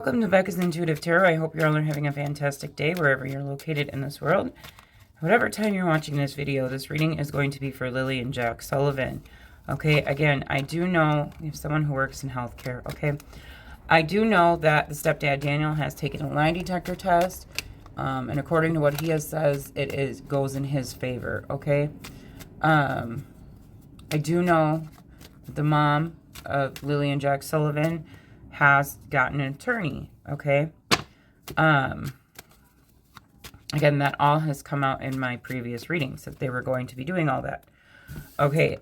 Welcome to Becca's Intuitive Tarot. I hope you're all having a fantastic day wherever you're located in this world. Whatever time you're watching this video, this reading is going to be for Lily and Jack Sullivan. Okay, again, I do know we have someone who works in healthcare. Okay, I do know that the stepdad Daniel has taken a lie detector test, and according to what he has says, goes in his favor. Okay, I do know that the mom of Lily and Jack Sullivan has gotten an attorney. Okay, again, that all has come out in my previous readings that they were going to be doing all that. Okay,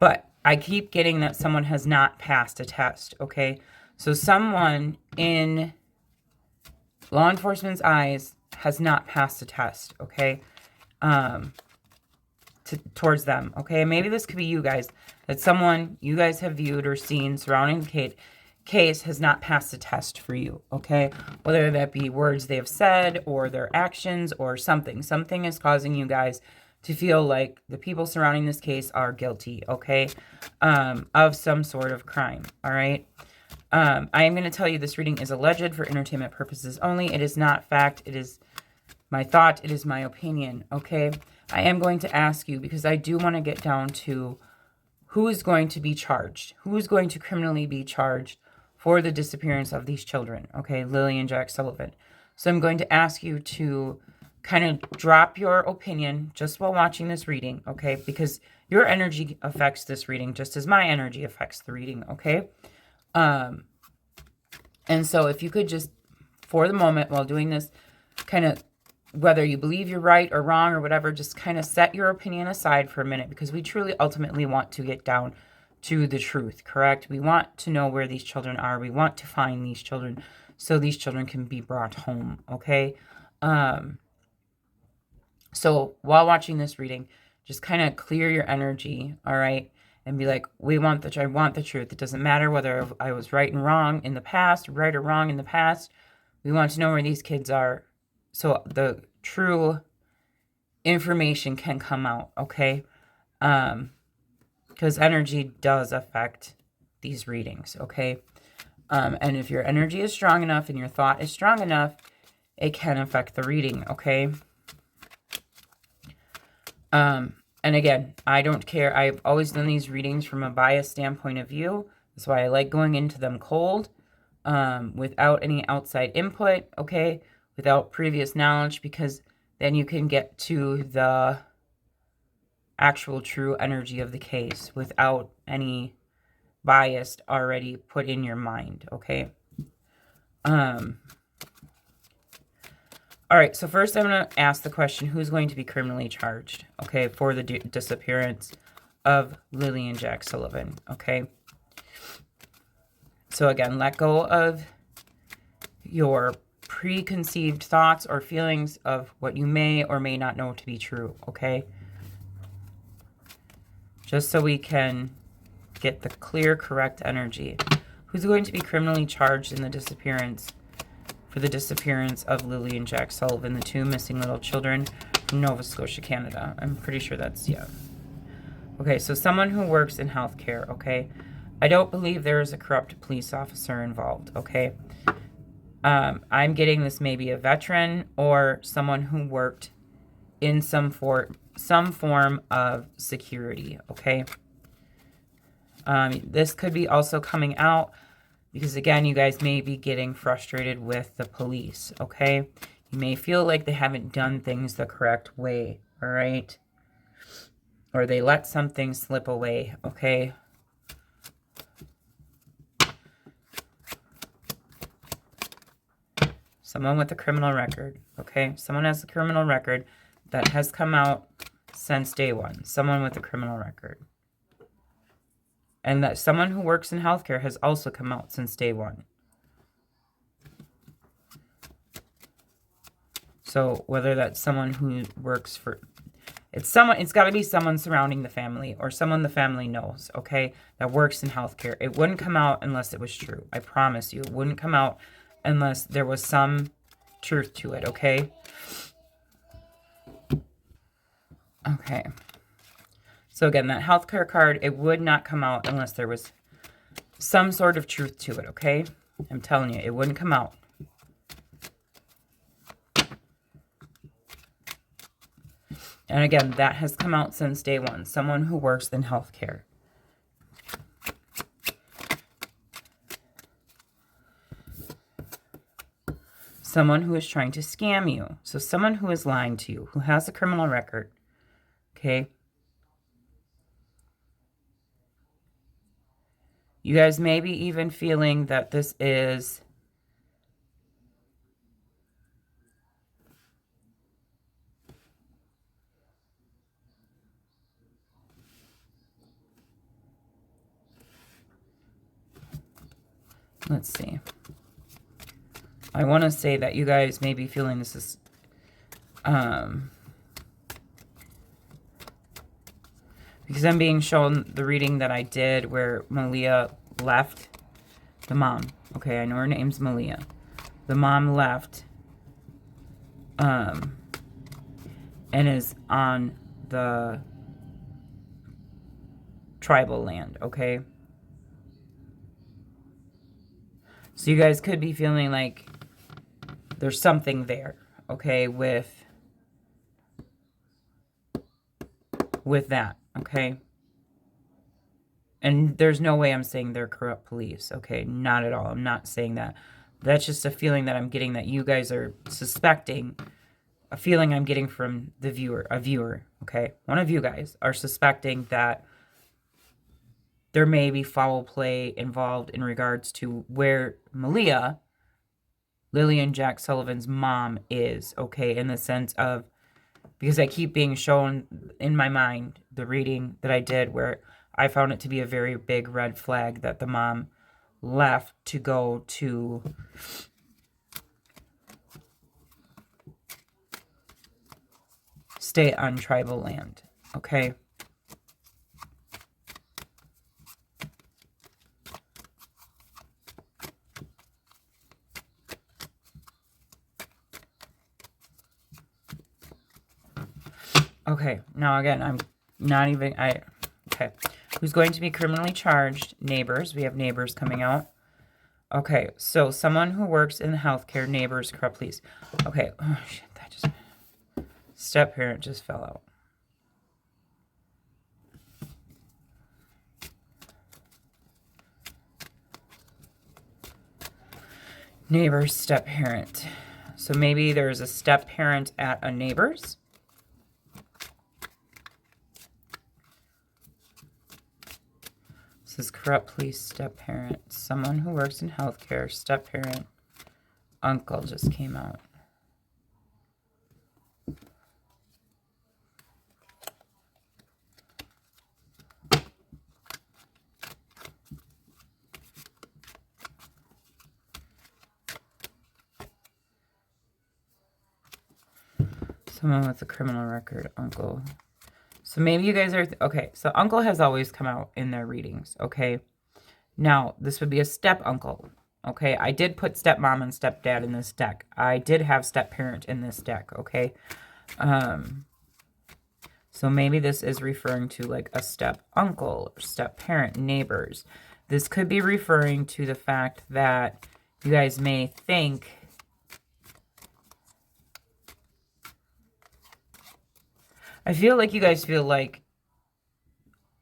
but I keep getting that someone has not passed a test. Okay, so someone in law enforcement's eyes has not passed a test. Okay, towards them. Okay, maybe this could be you guys, that someone you guys have viewed or seen surrounding the case has not passed a test for you. Okay, whether that be words they have said or their actions or something is causing you guys to feel like the people surrounding this case are guilty. Okay, of some sort of crime. All right, I am going to tell you this reading is alleged for entertainment purposes only. It is not fact. It is my thought. It is my opinion. Okay, I am going to ask you, because I do want to get down to who is going to be charged, who is going to criminally be charged for the disappearance of these children, okay, Lily and Jack Sullivan. So I'm going to ask you to kind of drop your opinion just while watching this reading, okay, because your energy affects this reading just as my energy affects the reading, okay? And so if you could just, for the moment while doing this, kind of, whether you believe you're right or wrong or whatever, just kind of set your opinion aside for a minute, because we truly ultimately want to get down to the truth, correct? We want to know where these children are. We want to find these children so these children can be brought home, okay? So while watching this reading, just kind of clear your energy, all right? And be like, I want the truth. It doesn't matter whether I was right and wrong in the past, right or wrong in the past. We want to know where these kids are, so the true information can come out, okay? Because energy does affect these readings, okay? And if your energy is strong enough and your thought is strong enough, it can affect the reading, okay? And again, I don't care. I've always done these readings from a biased standpoint of view. That's why I like going into them cold, without any outside input, okay? Without previous knowledge, because then you can get to the actual true energy of the case without any bias already put in your mind, okay? All right, so first I'm going to ask the question, who's going to be criminally charged, okay, for the disappearance of Lily and Jack Sullivan, okay? So again, let go of your preconceived thoughts or feelings of what you may or may not know to be true, okay? Just so we can get the clear, correct energy. Who's going to be criminally charged in the disappearance, for the disappearance of Lily and Jack Sullivan, the two missing little children from Nova Scotia, Canada? I'm pretty sure that's, yeah. Okay, so someone who works in healthcare, okay? I don't believe there is a corrupt police officer involved, okay? I'm getting this maybe a veteran or someone who worked in some form of security, okay? This could be also coming out because, again, you guys may be getting frustrated with the police, okay? You may feel like they haven't done things the correct way, all right? Or they let something slip away, okay? Someone with a criminal record, okay? Someone has a criminal record that has come out since day one. Someone with a criminal record. And that someone who works in healthcare has also come out since day one. So whether that's someone who works for... It's got to be someone surrounding the family or someone the family knows, okay? That works in healthcare. It wouldn't come out unless it was true. I promise you. It wouldn't come out unless there was some truth to it, okay? Okay. So again, that healthcare card, it would not come out unless there was some sort of truth to it, okay? I'm telling you, it wouldn't come out. And again, that has come out since day one. Someone who works in healthcare. Someone who is trying to scam you. So someone who is lying to you, who has a criminal record. Okay? You guys may be even feeling that this is let's see. I want to say that you guys may be feeling this is because I'm being shown the reading that I did where Malia left the mom. Okay, I know her name's Malia. The mom left and is on the tribal land, okay? So you guys could be feeling like there's something there, okay, with that, okay? And there's no way I'm saying they're corrupt police, okay? Not at all. I'm not saying that. That's just a feeling that I'm getting that you guys are suspecting, a feeling I'm getting from the viewer, okay? One of you guys are suspecting that there may be foul play involved in regards to where Malia, Lily and Jack Sullivan's mom, is, okay? In the sense of, because I keep being shown in my mind the reading that I did where I found it to be a very big red flag that the mom left to go to stay on tribal land, okay? Okay, now again, I'm not even, okay. Who's going to be criminally charged? Neighbors. We have neighbors coming out. Okay, so someone who works in healthcare, neighbors, corrupt police. Okay, oh shit, that just, step parent just fell out. Neighbors, step parent. So maybe there's a step parent at a neighbor's. This is corrupt police, step parent. Someone who works in healthcare, step parent. Uncle just came out. Someone with a criminal record, uncle. So maybe you guys are, okay, so uncle has always come out in their readings, okay? Now, this would be a step uncle, okay? I did put stepmom and stepdad in this deck. I did have step parent in this deck, okay? So maybe this is referring to like a step uncle or step parent, neighbors. This could be referring to the fact that you guys may think I feel like you guys feel like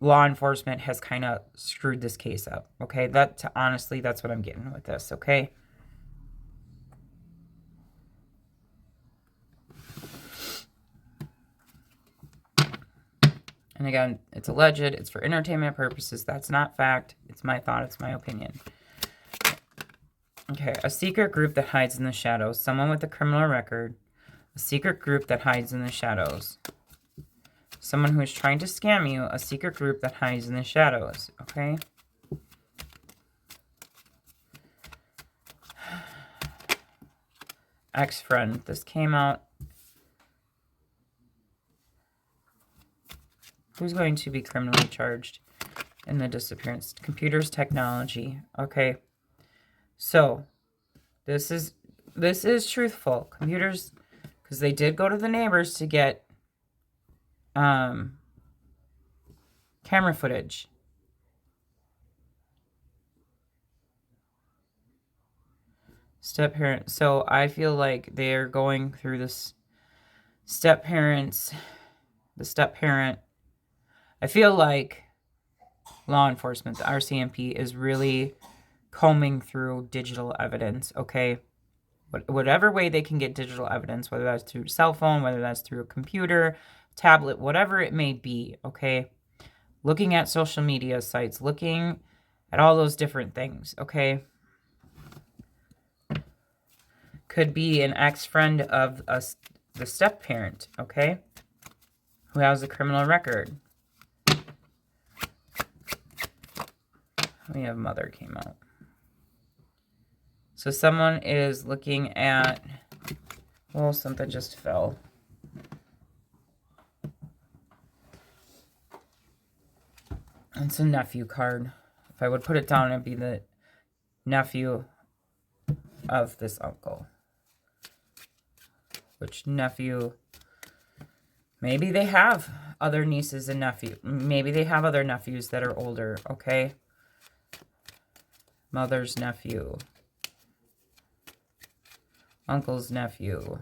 law enforcement has kind of screwed this case up, okay? Honestly, that's what I'm getting with this, okay? And again, it's alleged, it's for entertainment purposes. That's not fact. It's my thought, it's my opinion. Okay, a secret group that hides in the shadows. Someone with a criminal record. A secret group that hides in the shadows. Someone who is trying to scam you, a secret group that hides in the shadows, okay? Ex-friend, this came out. Who's going to be criminally charged in the disappearance? Computers, technology, okay? So, this is truthful. Computers, because they did go to the neighbors to get camera footage. Step-parent. So I feel like they're going through this step-parents, the step-parent. I feel like law enforcement, the RCMP, is really combing through digital evidence, okay? Whatever way they can get digital evidence, whether that's through a cell phone, whether that's through a computer, tablet, whatever it may be, okay? Looking at social media sites, looking at all those different things, okay? Could be an ex-friend of the step-parent, okay? Who has a criminal record. We have mother came out. So someone is looking at, well, something just fell. It's a nephew card. If I would put it down, it'd be the nephew of this uncle. Which nephew? Maybe they have other nieces and nephews. Maybe they have other nephews that are older, okay? Mother's nephew. Uncle's nephew.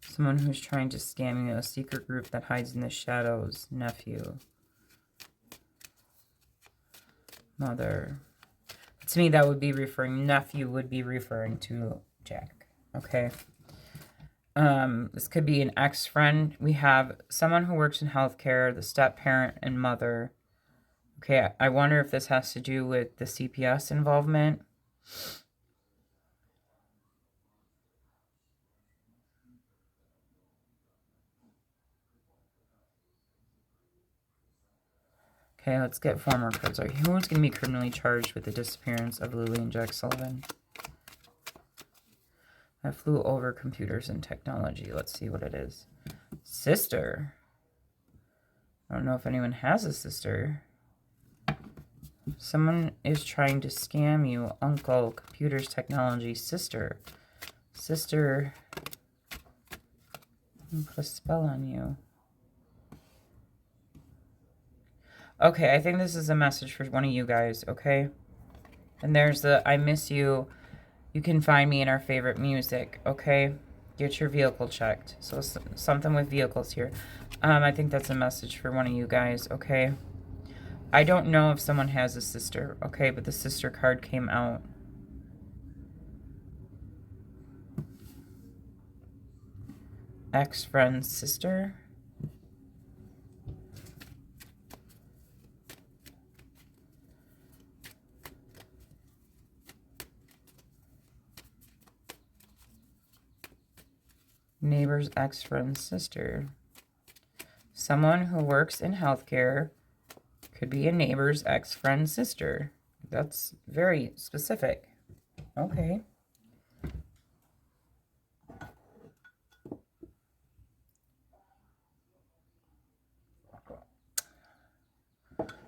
Someone who's trying to scam you. A secret group that hides in the shadows. Nephew. Mother. To me, that would be referring, nephew would be referring to Jack. Okay. This could be an ex-friend. We have someone who works in healthcare, the step-parent, and mother. Okay, I wonder if this has to do with the CPS involvement. Okay, let's get 4 more cards. Who's going to be criminally charged with the disappearance of Lily and Jack Sullivan? I flew over computers and technology. Let's see what it is. Sister. I don't know if anyone has a sister. Someone is trying to scam you. Uncle, computers, technology, sister. Sister. Put a spell on you. Okay, I think this is a message for one of you guys, okay? And there's the I miss you. You can find me in our favorite music, okay? Get your vehicle checked. So something with vehicles here. I think that's a message for one of you guys, okay? I don't know if someone has a sister, okay? But the sister card came out. Ex-friend's sister. Neighbor's ex-friend's sister. Someone who works in healthcare could be a neighbor's ex-friend's sister. That's very specific. Okay.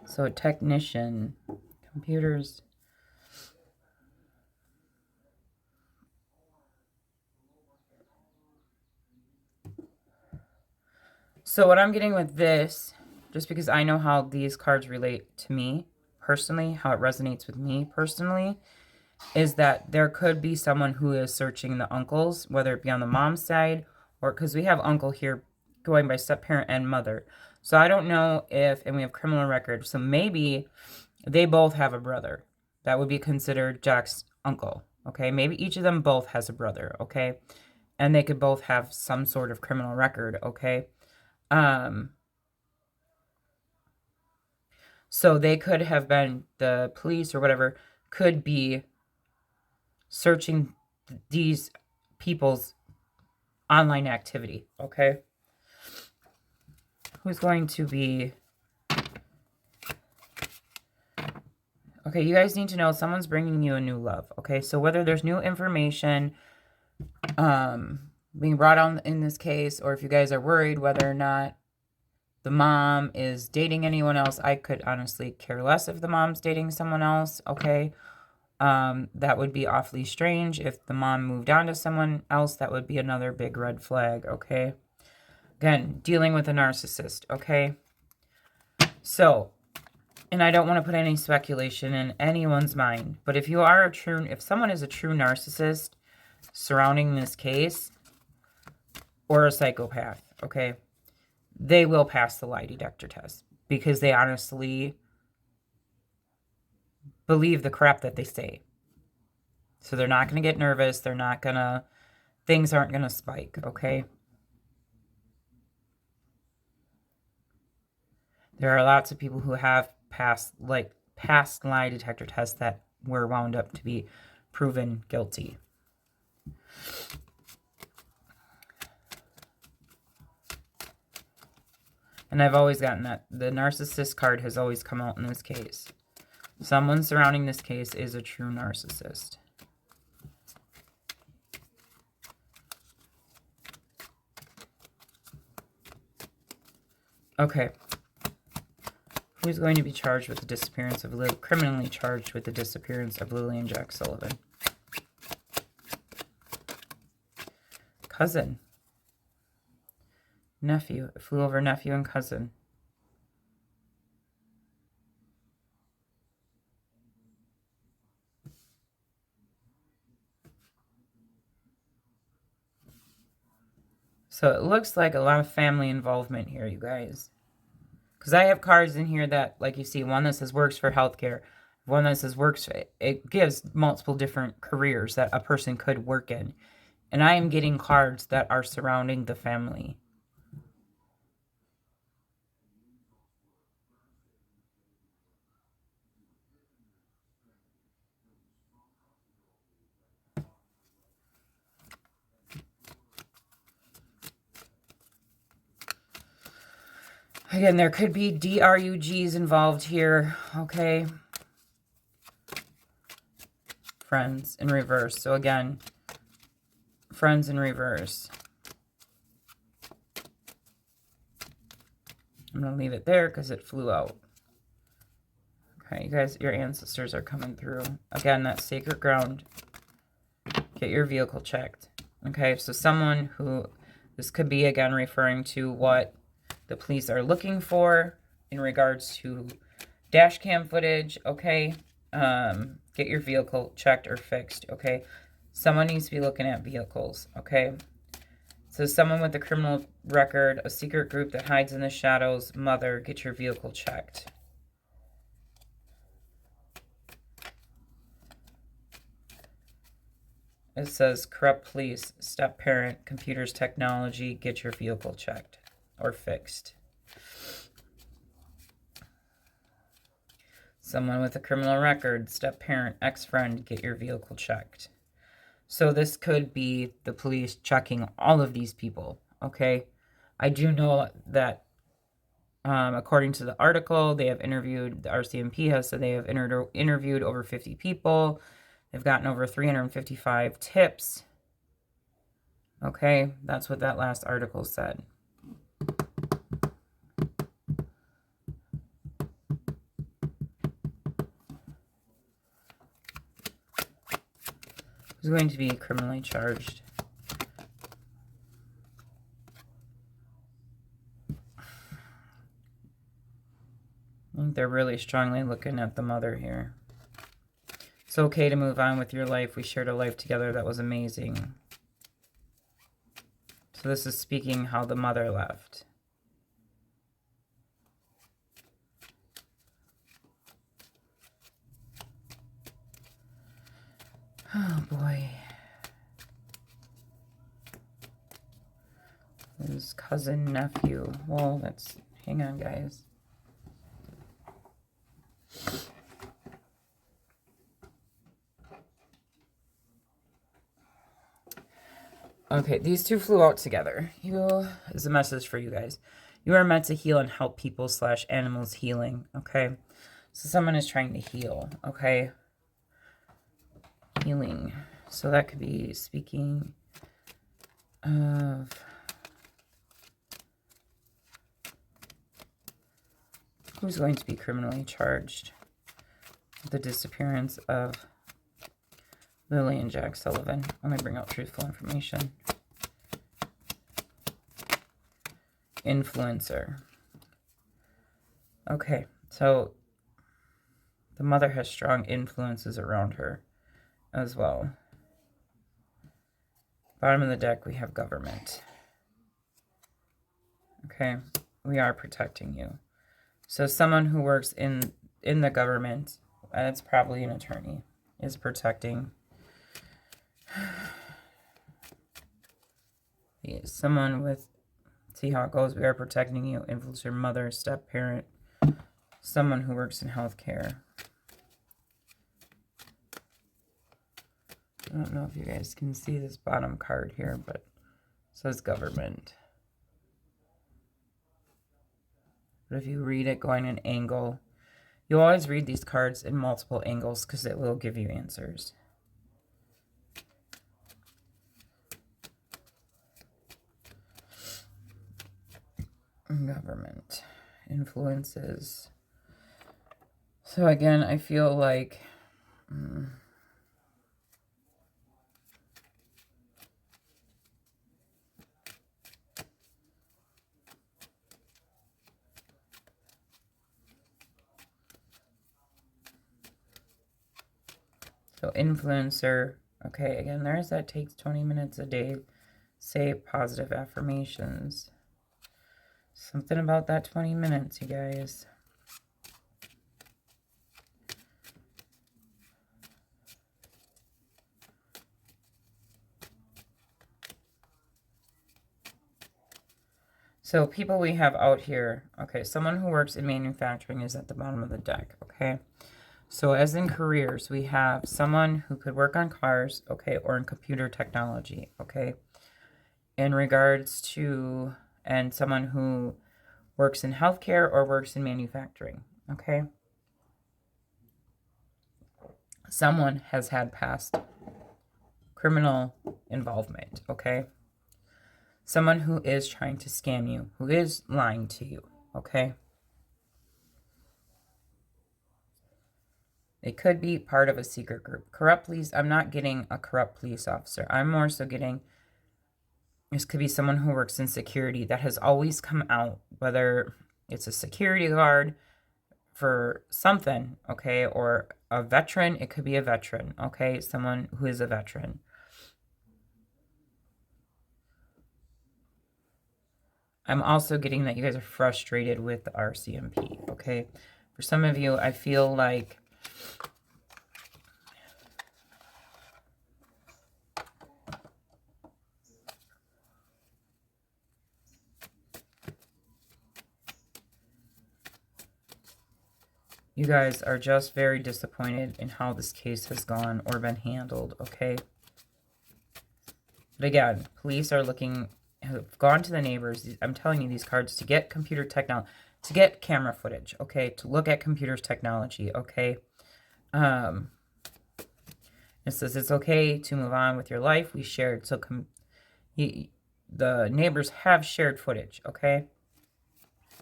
So a technician, computers. So what I'm getting with this, just because I know how these cards relate to me personally, how it resonates with me personally, is that there could be someone who is searching the uncles, whether it be on the mom's side, or because we have uncle here going by step-parent and mother. So I don't know if, and we have criminal record, so maybe they both have a brother. That would be considered Jack's uncle, okay? Maybe each of them both has a brother, okay? And they could both have some sort of criminal record, okay? So they could have been, the police or whatever, could be searching these people's online activity, okay? Who's going to be... Okay, you guys need to know someone's bringing you a new love, okay? So whether there's new information being brought on in this case, or if you guys are worried whether or not the mom is dating anyone else, I could honestly care less if the mom's dating someone else, okay? That would be awfully strange. If the mom moved on to someone else, that would be another big red flag, okay? Again, dealing with a narcissist, okay? So, and I don't want to put any speculation in anyone's mind, but if someone is a true narcissist surrounding this case, or a psychopath, okay, they will pass the lie detector test because they honestly believe the crap that they say. So they're not going to get nervous. Things aren't going to spike, okay? There are lots of people who have passed lie detector tests that were wound up to be proven guilty. And I've always gotten that. The narcissist card has always come out in this case. Someone surrounding this case is a true narcissist. Okay. Who's going to be charged with the disappearance of criminally charged with the disappearance of Lily and Jack Sullivan? Cousin. Nephew. It flew over nephew and cousin. So it looks like a lot of family involvement here, you guys. Because I have cards in here that, like you see, one that says works for healthcare, one that says it gives multiple different careers that a person could work in. And I am getting cards that are surrounding the family. Again, there could be DRUGs involved here, okay? Friends in reverse. So again, friends in reverse. I'm going to leave it there because it flew out. Okay, you guys, your ancestors are coming through. Again, that sacred ground. Get your vehicle checked. Okay, so someone who, this could be, again, referring to what the police are looking for in regards to dash cam footage, okay? Get your vehicle checked or fixed, okay? Someone needs to be looking at vehicles, okay? So someone with a criminal record, a secret group that hides in the shadows, mother, get your vehicle checked. It says corrupt police, step parent, computers, technology, get your vehicle checked or fixed. Someone with a criminal record, step parent, ex-friend, get your vehicle checked. So this could be the police checking all of these people, okay? I do know that according to the article, they have interviewed, the RCMP has said they have interviewed over 50 people. They've gotten over 355 tips. Okay, that's what that last article said. Who's going to be criminally charged? I think they're really strongly looking at the mother here. It's okay to move on with your life. We shared a life together that was amazing. So this is speaking how the mother left. Oh boy. His cousin, nephew. Well, that's, hang on guys. Okay, these two flew out together. Is a message for you guys. You are meant to heal and help people / animals healing, okay? So someone is trying to heal, okay? Healing. So that could be speaking of who's going to be criminally charged with the disappearance of Lily and Jack Sullivan. Let me bring out truthful information. Influencer. Okay, so the mother has strong influences around her as well. Bottom of the deck, we have government. Okay, we are protecting you. So someone who works in the government, and it's probably an attorney, is protecting someone with, see how it goes, we are protecting you, influencer, mother, step parent, someone who works in healthcare. I don't know if you guys can see this bottom card here, but it says government. But if you read it going an angle, you always read these cards in multiple angles because it will give you answers. Government influences. So again, I feel like so influencer. Okay, again, there's that takes 20 minutes a day. Say positive affirmations. Something about that 20 minutes, you guys. So people we have out here, okay, someone who works in manufacturing is at the bottom of the deck, okay? So as in careers, we have someone who could work on cars, okay, or in computer technology, okay? In regards to, and someone who works in healthcare or works in manufacturing, okay? Someone has had past criminal involvement, okay? Someone who is trying to scam you, who is lying to you, okay? They could be part of a secret group. Corrupt police, I'm not getting a corrupt police officer. I'm more so getting, this could be someone who works in security that has always come out, whether it's a security guard for something, okay, or a veteran. It could be a veteran, okay, someone who is a veteran. I'm also getting that you guys are frustrated with the RCMP, okay? For some of you, I feel like you guys are just very disappointed in how this case has gone or been handled, okay? But again, police are looking, have gone to the neighbors. I'm telling you these cards to get computer technology, to get camera footage, okay? To look at computers technology, okay? It says it's okay to move on with your life. We shared, so the neighbors have shared footage, okay?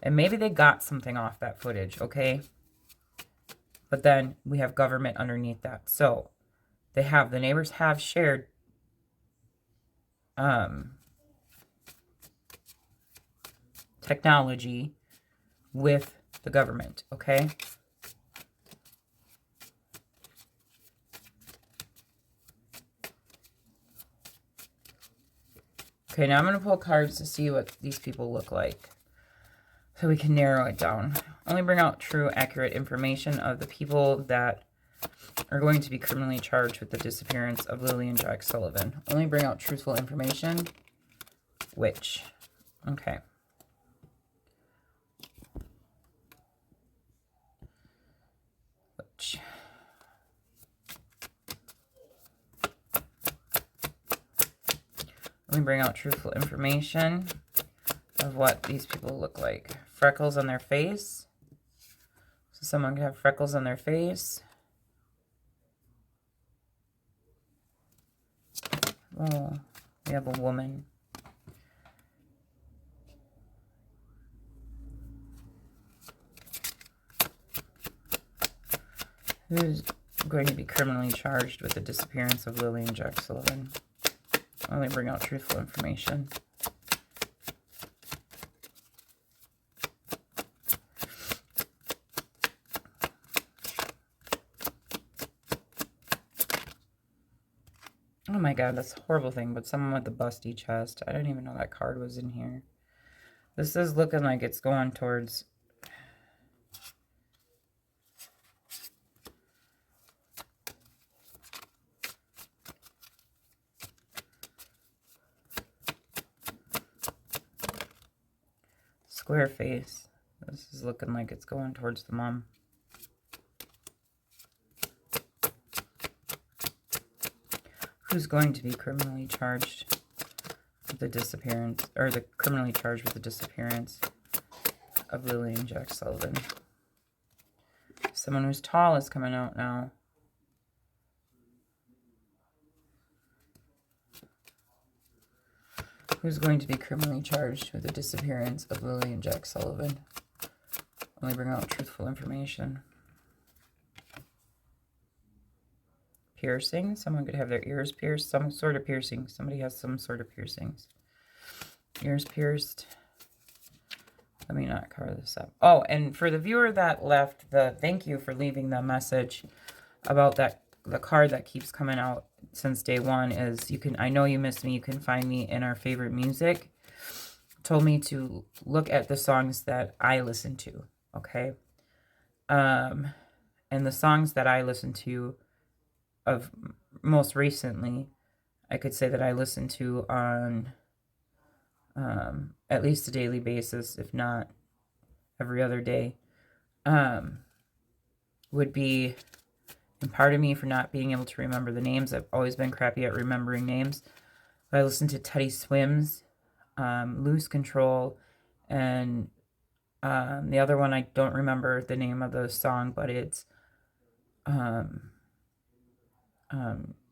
And maybe they got something off that footage, okay? But then we have government underneath that. So the neighbors have shared technology with the government, okay? Okay, now I'm going to pull cards to see what these people look like, so we can narrow it down. Only bring out true, accurate information of the people that are going to be criminally charged with the disappearance of Lily and Jack Sullivan. Only bring out truthful information. Which? Okay. Which? Only bring out truthful information of what these people look like. Freckles on their face. So someone could have freckles on their face. Oh, we have a woman. Who's going to be criminally charged with the disappearance of Lily and Jack Sullivan. Only bring out truthful information. Oh my god, that's a horrible thing, but someone with a busty chest. I didn't even know that card was in here. This is looking like it's going towards... square face. This is looking like it's going towards the mom. Who's going to be criminally charged with the disappearance, or criminally charged with the disappearance of Lily and Jack Sullivan? Someone who's tall is coming out now. Who's going to be criminally charged with the disappearance of Lily and Jack Sullivan? Only bring out truthful information. Piercing. Someone could have their ears pierced. Some sort of piercing. Somebody has some sort of piercings. Ears pierced. Let me not cover this up. Oh, and for the viewer that left thank you for leaving the message about that, the card that keeps coming out since day one is, I know you missed me. You can find me in our favorite music. Told me to look at the songs that I listen to. Okay. And the songs that I listen to of most recently, I could say that I listen to on at least a daily basis, if not every other day, would be, and pardon me for not being able to remember the names. I've always been crappy at remembering names. But I listen to Teddy Swims, Lose Control, and the other one, I don't remember the name of the song, but it's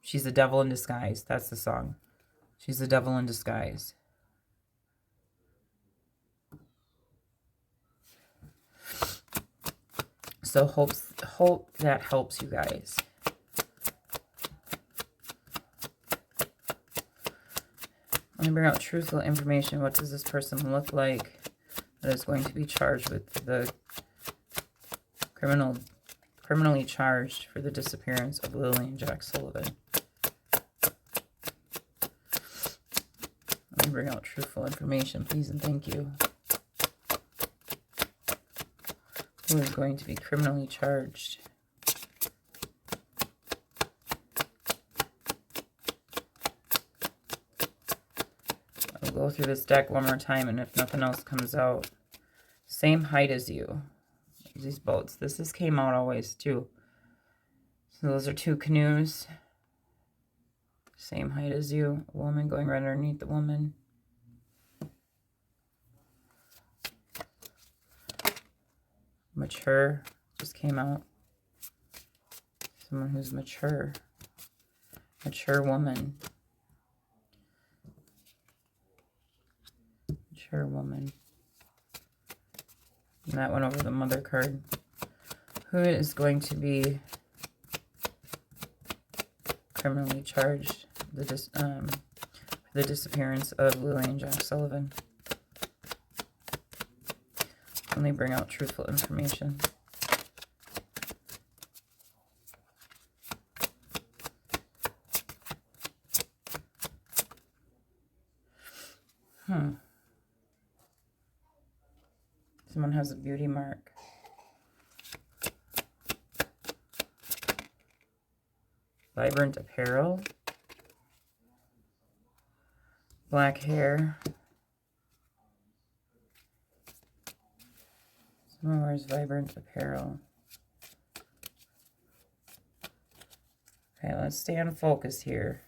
She's a Devil in Disguise. That's the song. She's a Devil in Disguise. So hope that helps you guys. Let me bring out truthful information. What does this person look like that is going to be charged with the criminally charged for the disappearance of Lily and Jack Sullivan? Let me bring out truthful information, please and thank you. Who is going to be criminally charged? I'll go through this deck one more time, and if nothing else comes out, same height as you. These boats. This came out always too. So those are two canoes. Same height as you. A woman going right underneath the woman. Mature just came out. Someone who's mature. Mature woman. Mature woman. And that went over the mother card. Who is going to be criminally charged for the disappearance of Lily and Jack Sullivan? Let me bring out truthful information. Someone has a beauty mark. Vibrant apparel. Black hair. Someone wears vibrant apparel. Okay, let's stay on focus here.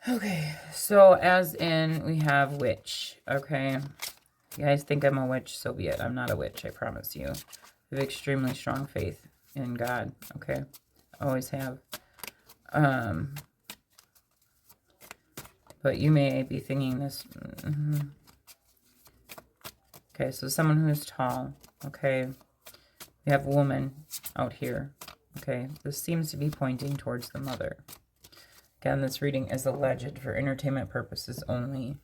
Okay, so as in we have witch, okay? If you guys think I'm a witch, so be it. I'm not a witch, I promise you. I have extremely strong faith in God, okay? Always have. But you may be thinking this. Okay, so someone who's tall, okay? We have a woman out here, okay? This seems to be pointing towards the mother. Again, this reading is alleged for entertainment purposes only.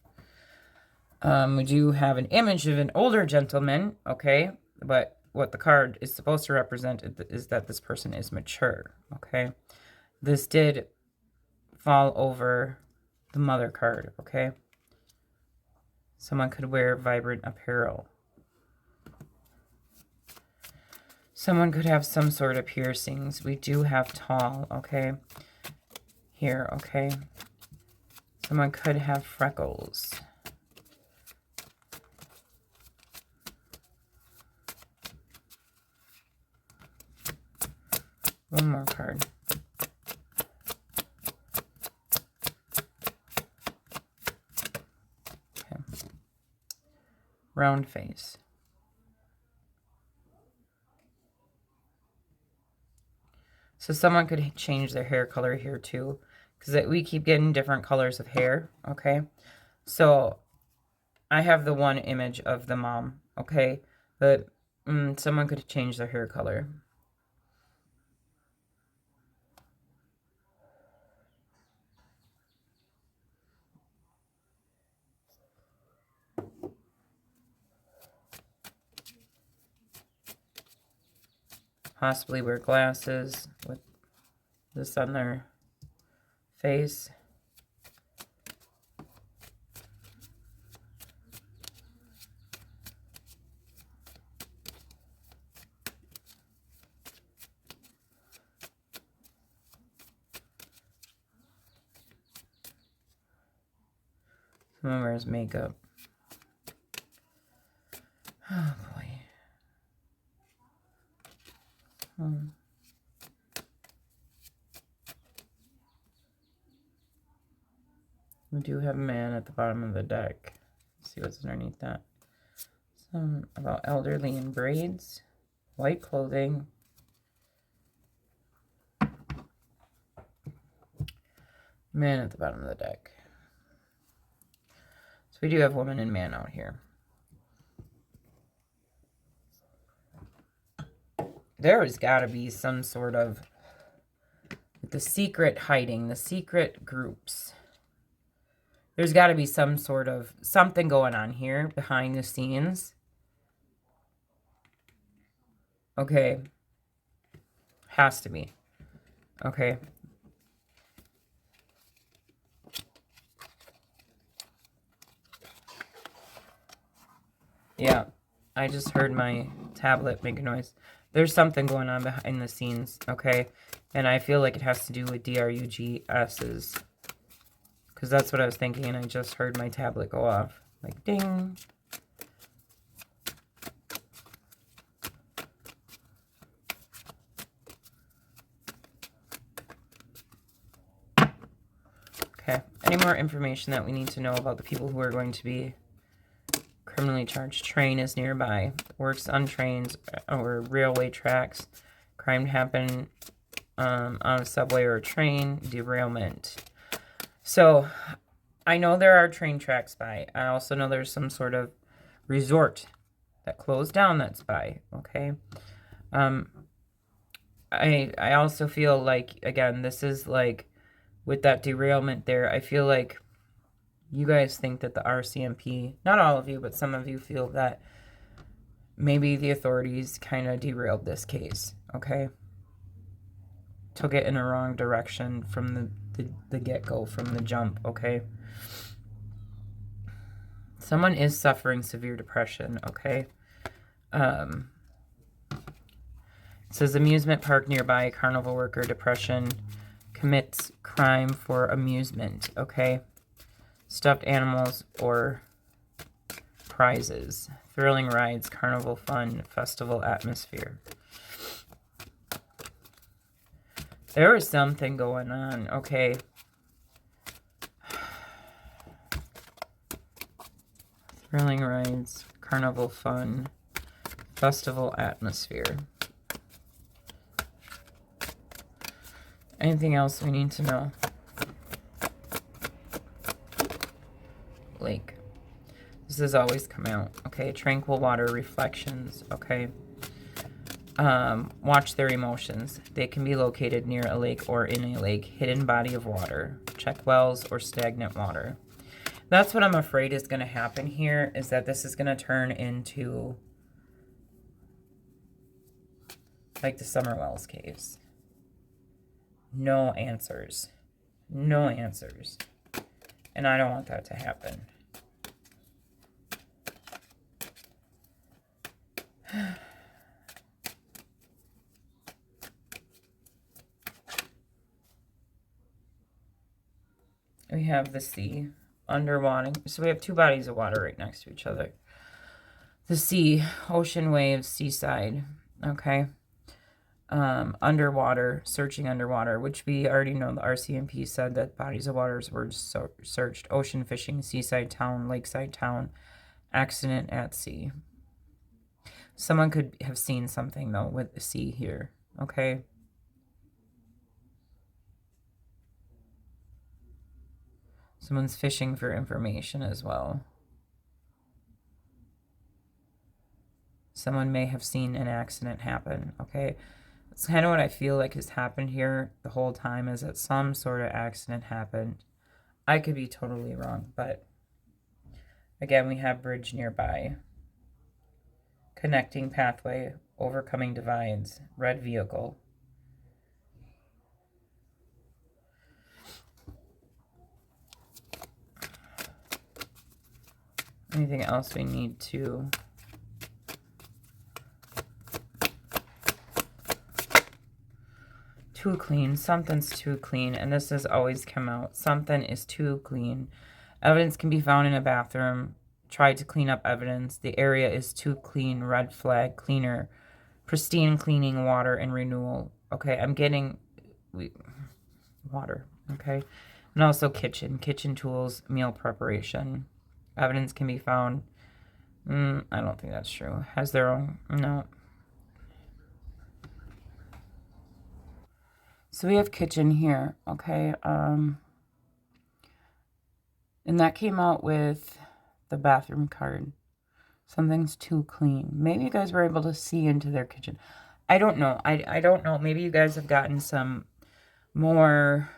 We do have an image of an older gentleman, okay? But what the card is supposed to represent is that this person is mature, okay? This did fall over the mother card, okay? Someone could wear vibrant apparel. Someone could have some sort of piercings. We do have tall, okay? Here, okay? Someone could have freckles. One more card. Okay. Round face. So someone could change their hair color here too, because we keep getting different colors of hair, okay? So I have the one image of the mom, okay? But someone could change their hair color. Possibly wear glasses with this on their face. Someone wears makeup. Oh boy. We do have a man at the bottom of the deck. Let's see what's underneath that. Some about elderly in braids, white clothing. Man at the bottom of the deck. So we do have woman and man out here. There has got to be some sort of the secret hiding, the secret groups. There's got to be some sort of something going on here behind the scenes. Okay. Has to be. Okay. Yeah. I just heard my tablet make a noise. There's something going on behind the scenes, okay? And I feel like it has to do with DRUGS's. Because that's what I was thinking, and I just heard my tablet go off. Like, ding. Okay. Any more information that we need to know about the people who are going to be criminally charged? Train is nearby. Works on trains or railway tracks. Crime happened on a subway or a train. Derailment. So, I know there are train tracks by. I also know there's some sort of resort that closed down that's by, okay? I also feel like, again, this is like, with that derailment there, I feel like you guys think that the RCMP, not all of you, but some of you feel that maybe the authorities kind of derailed this case, okay? Took it in a wrong direction from the get-go, from the jump, okay? Someone is suffering severe depression, okay? It says amusement park nearby, carnival worker, depression, commits crime for amusement, okay? Stuffed animals or prizes, thrilling rides, carnival fun, festival atmosphere. There is something going on, okay? Thrilling rides, carnival fun, festival atmosphere. Anything else we need to know? Lake. This has always come out, okay? Tranquil water, reflections, okay? Watch their emotions. They can be located near a lake or in a lake, hidden body of water. Check wells or stagnant water. That's what I'm afraid is going to happen here, is that this is going to turn into like the Summerwells case. No answers. No answers. And I don't want that to happen. We have the sea, underwater. So we have two bodies of water right next to each other. The sea, ocean waves, seaside. Okay. Underwater, searching underwater, which we already know the RCMP said that bodies of waters were searched. Ocean fishing, seaside town, lakeside town, accident at sea. Someone could have seen something, though, with the sea here. Okay. Someone's fishing for information as well. Someone may have seen an accident happen, okay? It's kind of what I feel like has happened here the whole time, is that some sort of accident happened. I could be totally wrong, but again, we have bridge nearby. Connecting pathway, overcoming divides, red vehicle. Anything else we need to... Too clean. Something's too clean. And this has always come out. Something is too clean. Evidence can be found in a bathroom. Tried to clean up evidence. The area is too clean. Red flag. Cleaner. Pristine cleaning, water, and renewal. Okay, I'm getting water. Okay. And also kitchen. Kitchen tools. Meal preparation. Evidence can be found. I don't think that's true. Has their own... No. So we have kitchen here, okay? And that came out with the bathroom card. Something's too clean. Maybe you guys were able to see into their kitchen. I don't know. I don't know. Maybe you guys have gotten some more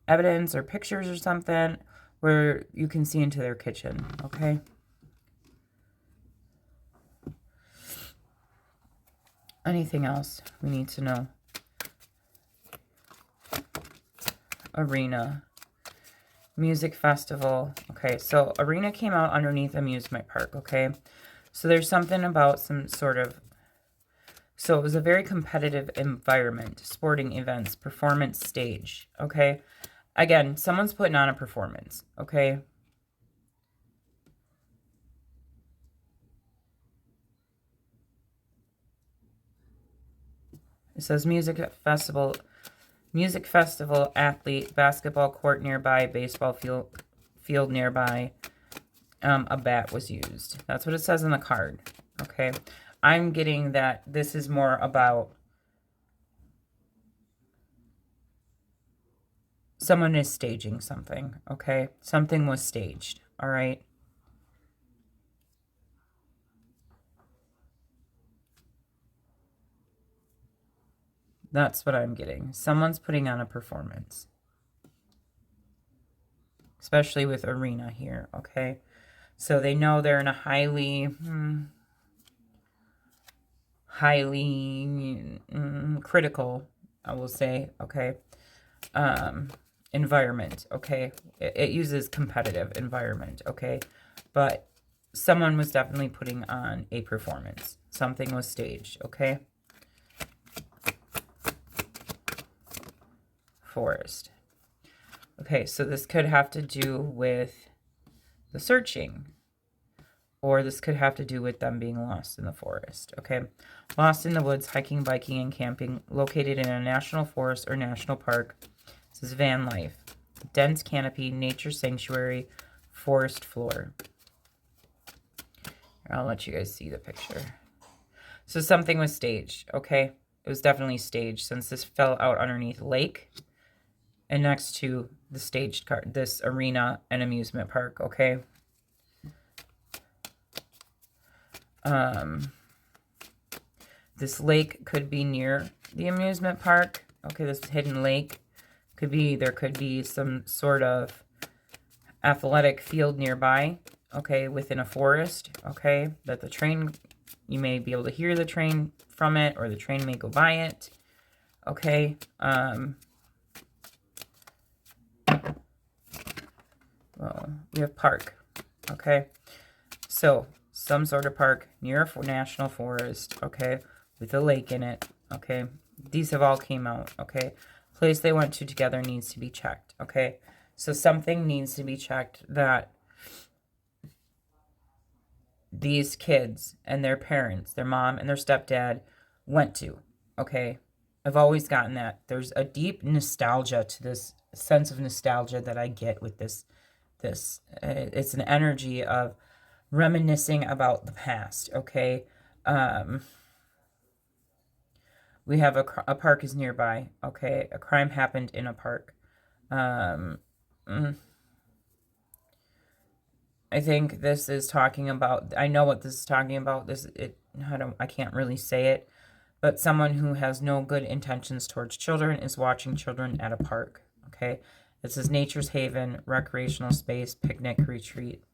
evidence or pictures or something where you can see into their kitchen, okay? Anything else we need to know? Arena. Music festival. Okay, so arena came out underneath amusement park, okay? So there's something about some sort of... So it was a very competitive environment. Sporting events, performance stage, okay? Again, someone's putting on a performance, okay? It says music festival, athlete, basketball court nearby, baseball field nearby. A bat was used. That's what it says in the card. Okay. I'm getting that this is more about someone is staging something. Okay. Something was staged. All right. That's what I'm getting. Someone's putting on a performance. Especially with arena here, okay? So they know they're in a highly critical, I will say, okay, environment, okay? It uses competitive environment, okay? But someone was definitely putting on a performance. Something was staged, okay? Forest. Okay, so this could have to do with the searching, or this could have to do with them being lost in the forest, okay? Lost in the woods, hiking, biking, and camping, located in a national forest or national park. This is van life. Dense canopy, nature sanctuary, forest floor. I'll let you guys see the picture. So something was staged, okay? It was definitely staged since this fell out underneath lake and next to the staged card, this arena and amusement park, okay? This lake could be near the amusement park. Okay, this hidden lake There could be some sort of athletic field nearby, okay, within a forest, okay, that the train, you may be able to hear the train from it, or the train may go by it, okay. Well, we have park, okay. So, some sort of park near a national forest, okay, with a lake in it, okay. These have all came out, okay. Place they went to together needs to be checked, okay. So something needs to be checked that these kids and their parents, their mom and their stepdad, went to, okay. I've always gotten that. There's a deep nostalgia to this, sense of nostalgia that I get with this. It's an energy of reminiscing about the past, okay. We have a park is nearby, okay. A crime happened in a park. I think this is talking about, I know what this is talking about. I can't really say it, but someone who has no good intentions towards children is watching children at a park, okay? It says nature's haven, recreational space, picnic, retreat.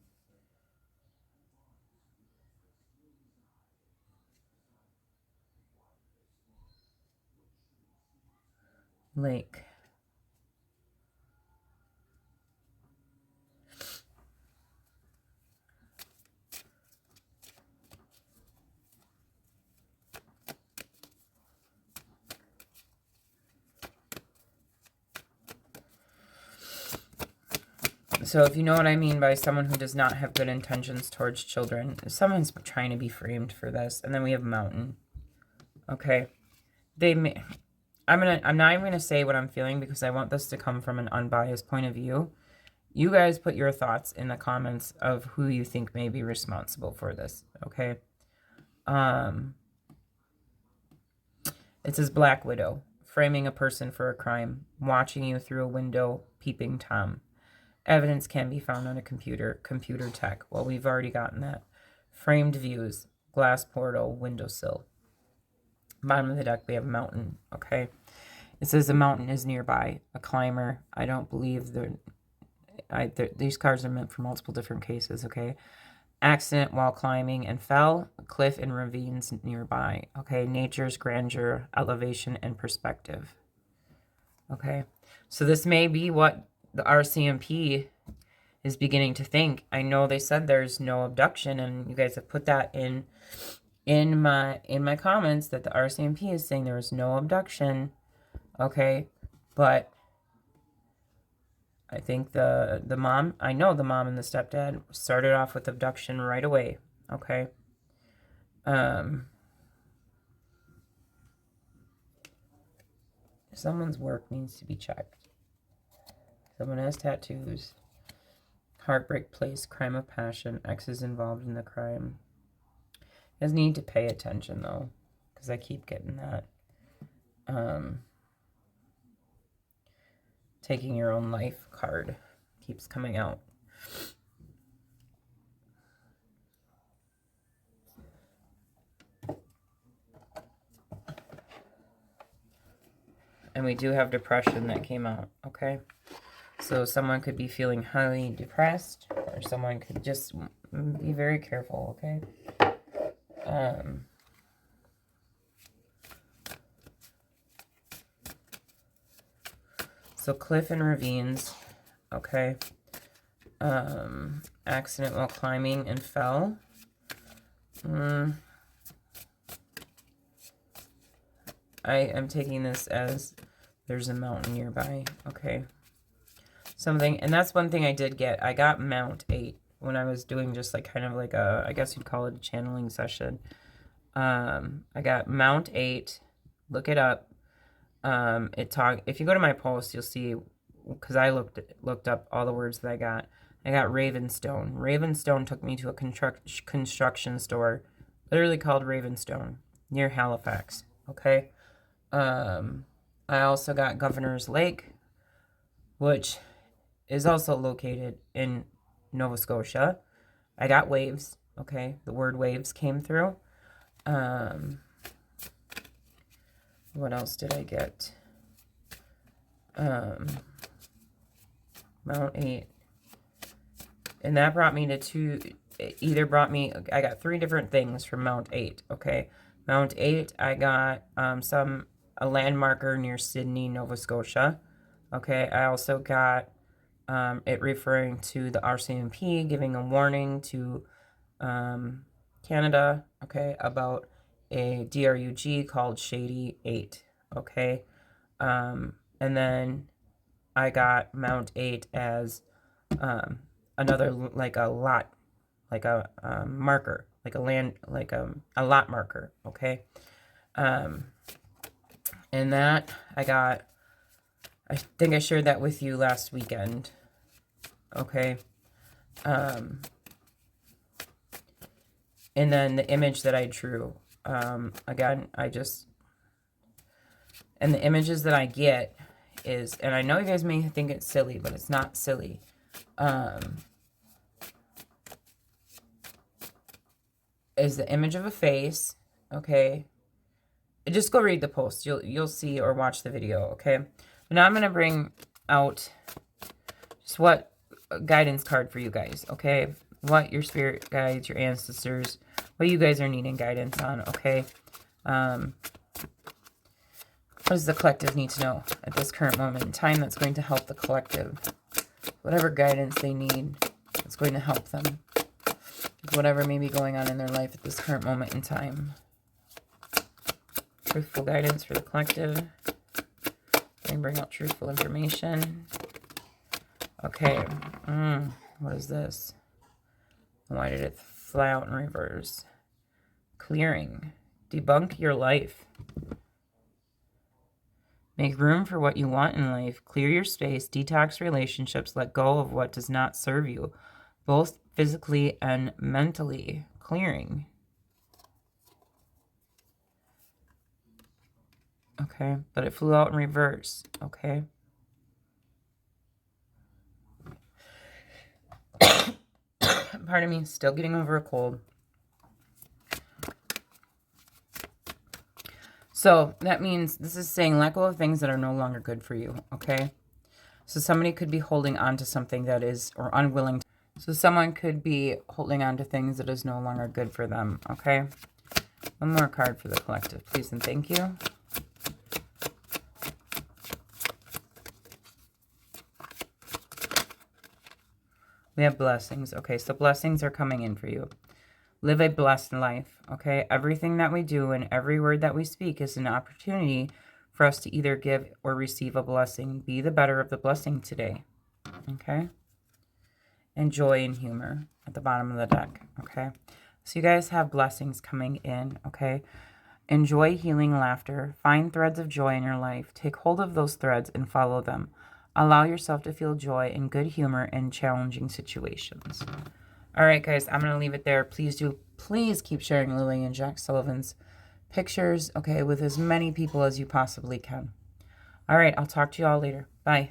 Lake. So if you know what I mean by someone who does not have good intentions towards children, someone's trying to be framed for this. And then we have mountain. Okay. I'm not even gonna say what I'm feeling, because I want this to come from an unbiased point of view. You guys put your thoughts in the comments of who you think may be responsible for this, okay? It says Black Widow, framing a person for a crime, watching you through a window, peeping Tom. Evidence can be found on a computer tech. Well, we've already gotten that. Framed views, glass portal, windowsill. Bottom of the deck, we have mountain, okay? It says the mountain is nearby, a climber. I don't believe these cards are meant for multiple different cases, okay? Accident while climbing and fell, cliff and ravines nearby, okay? Nature's grandeur, elevation, and perspective, okay? So this may be what the RCMP is beginning to think. I know they said there's no abduction, and you guys have put that in my comments that the RCMP is saying there is no abduction, okay? But I think the mom, I know the mom and the stepdad started off with abduction right away, okay? Someone's work needs to be checked. Someone has tattoos. Heartbreak place, crime of passion. X is involved in the crime. You guys need to pay attention, though, because I keep getting that. Taking your own life card keeps coming out. And we do have depression that came out, okay? So someone could be feeling highly depressed, or someone could just be very careful, okay? So cliff and ravines, okay? Accident while climbing and fell. I am taking this as there's a mountain nearby, okay? Something, and that's one thing I did get. I got Mount 8 when I was doing just like kind of like a, I guess you'd call it a channeling session. I got Mount 8. Look it up. If you go to my post, you'll see, because I looked up all the words that I got. I got Ravenstone. Ravenstone took me to a construction store, literally called Ravenstone, near Halifax. Okay. I also got Governor's Lake, which is also located in Nova Scotia. I got Waves. Okay, the word waves came through. What else did I get? Mount 8. And that brought me to two, it either brought me, I got 3 different things from Mount 8, okay? Mount 8, I got a landmarker near Sydney, Nova Scotia, okay? I also got it referring to the RCMP, giving a warning to Canada, okay, about a DRUG called Shady 8, okay? And then I got Mount 8 as another, like a lot, like a marker, like a land, like a lot marker, okay? And that I got, I think I shared that with you last weekend, okay? And then the image that I drew, again, and the images that I get is, and I know you guys may think it's silly, but it's not silly. Is the image of a face, okay? Just go read the post. You'll see, or watch the video, okay? But now I'm going to bring out just what guidance card for you guys, okay? What your spirit guides, your ancestors, what you guys are needing guidance on, okay? What does the collective need to know at this current moment in time that's going to help the collective? Whatever guidance they need that's going to help them. Whatever may be going on in their life at this current moment in time. Truthful guidance for the collective. Bring out truthful information. Okay. What is this? Why did it fly out in reverse? Clearing. Debunk your life. Make room for what you want in life. Clear your space. Detox relationships. Let go of what does not serve you, both physically and mentally. Clearing. Okay, but it flew out in reverse. Okay. Pardon me, still getting over a cold. So that means this is saying let go of things that are no longer good for you, okay? So somebody could be holding on to something that is, or unwilling. So someone could be holding on to things that is no longer good for them, okay? One more card for the collective, please and thank you. We have blessings. Okay, so blessings are coming in for you. Live a blessed life, okay? Everything that we do and every word that we speak is an opportunity for us to either give or receive a blessing. Be the better of the blessing today, okay? And joy and humor at the bottom of the deck, okay? So you guys have blessings coming in, okay? Enjoy healing laughter. Find threads of joy in your life. Take hold of those threads and follow them. Allow yourself to feel joy and good humor in challenging situations. All right, guys, I'm going to leave it there. Please keep sharing Lily and Jack Sullivan's pictures, okay, with as many people as you possibly can. All right, I'll talk to you all later. Bye.